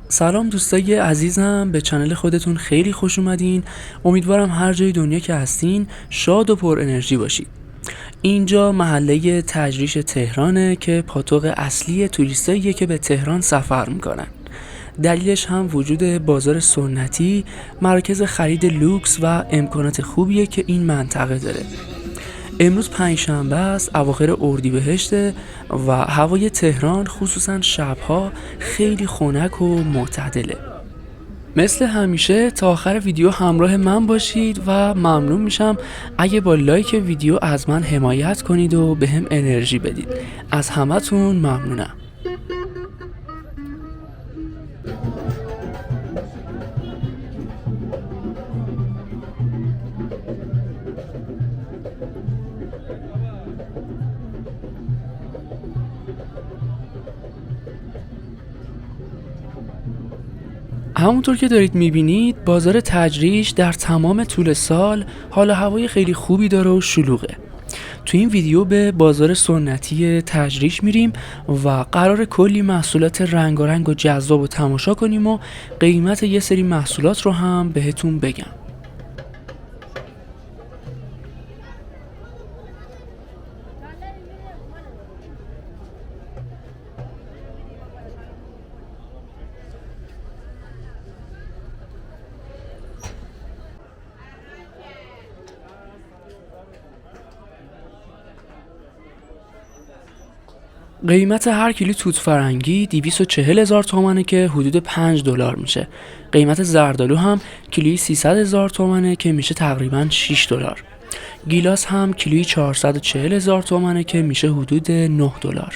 سلام دوستای عزیزم، به چنل خودتون خیلی خوش اومدین. امیدوارم هر جای دنیا که هستین شاد و پر انرژی باشید. اینجا محله تجریش تهرانه که پاتوق اصلی توریستاییه که به تهران سفر میکنن. دلیلش هم وجود بازار سنتی، مرکز خرید لوکس و امکانات خوبیه که این منطقه داره. امروز پنجشنبه است، اواخر اردیبهشته و هوای تهران خصوصا شبها خیلی خنک و معتدله. مثل همیشه تا آخر ویدیو همراه من باشید و ممنون میشم اگه با لایک ویدیو از من حمایت کنید و به هم انرژی بدید. از همتون ممنونم. همونطور که دارید میبینید بازار تجریش در تمام طول سال حال و هوای خیلی خوبی داره و شلوغه. تو این ویدیو به بازار سنتی تجریش میریم و قرار کلی محصولات رنگارنگ و جذاب و تماشا کنیم و قیمت یه سری محصولات رو هم بهتون بگم. قیمت هر کیلو توت فرنگی 240,000 تومنه که حدود $5 میشه. قیمت زردآلو هم کیلویی 300,000 تومنه که میشه تقریبا $6. گیلاس هم کیلویی 440,000 تومنه که میشه حدود $9.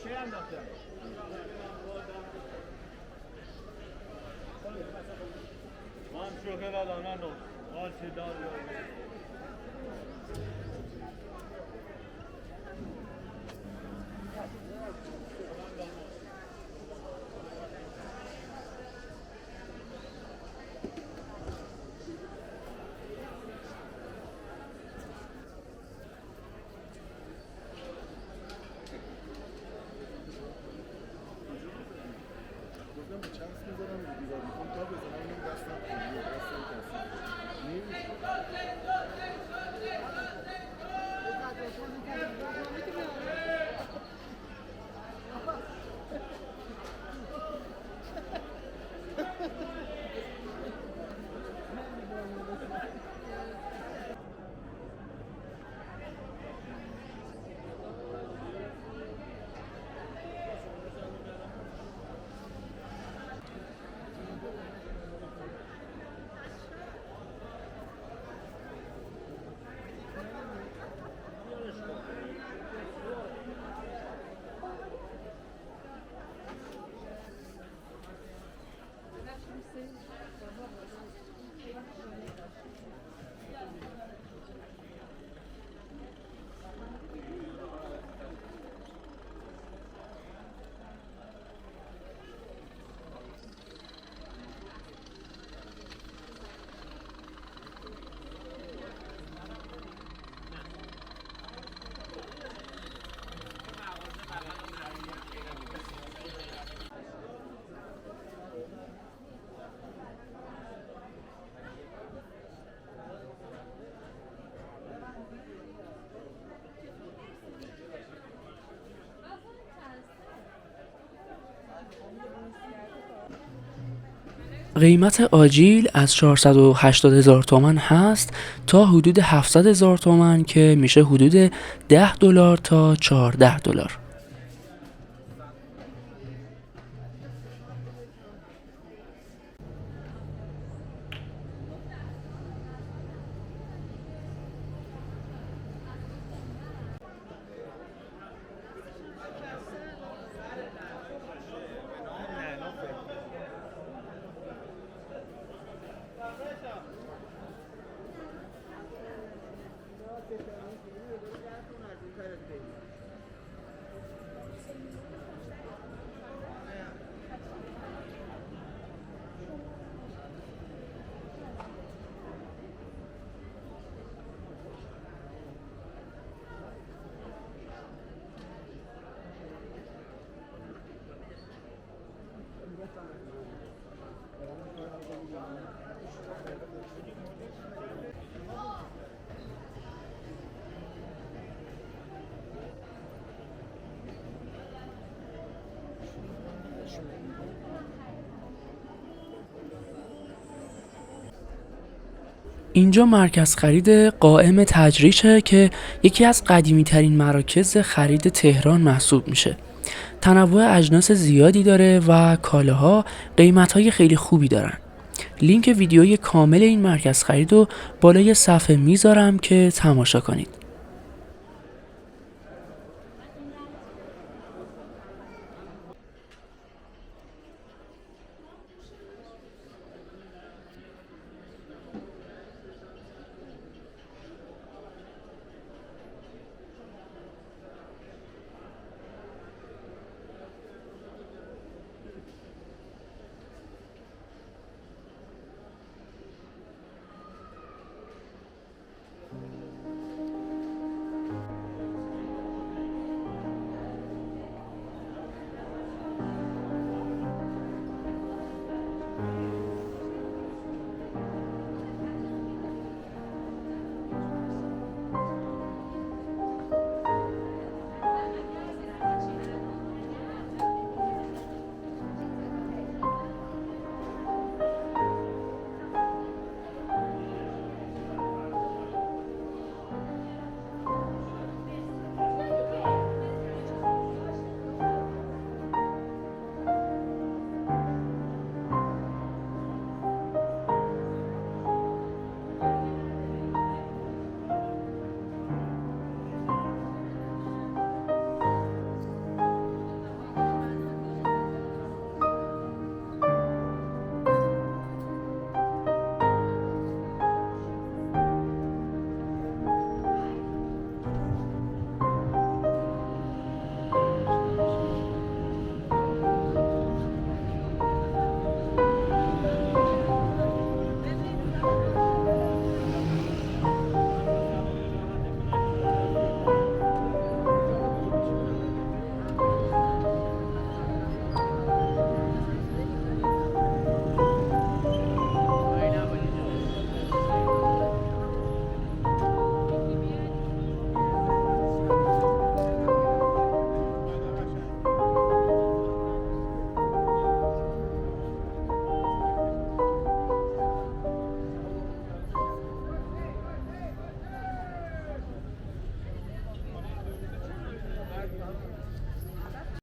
چه انداخته؟ من شوخه دادم نه آلچه دار قیمت آجیل از 480,000 تومان هست تا حدود 700,000 تومان که میشه حدود $10 تا $14. اینجا مرکز خرید قائم تجریشه که یکی از قدیمی ترین مراکز خرید تهران محسوب میشه. تنوع اجناس زیادی داره و کالاها قیمت‌های خیلی خوبی دارن. لینک ویدیوی کامل این مرکز خرید رو بالای صفحه میذارم که تماشا کنید.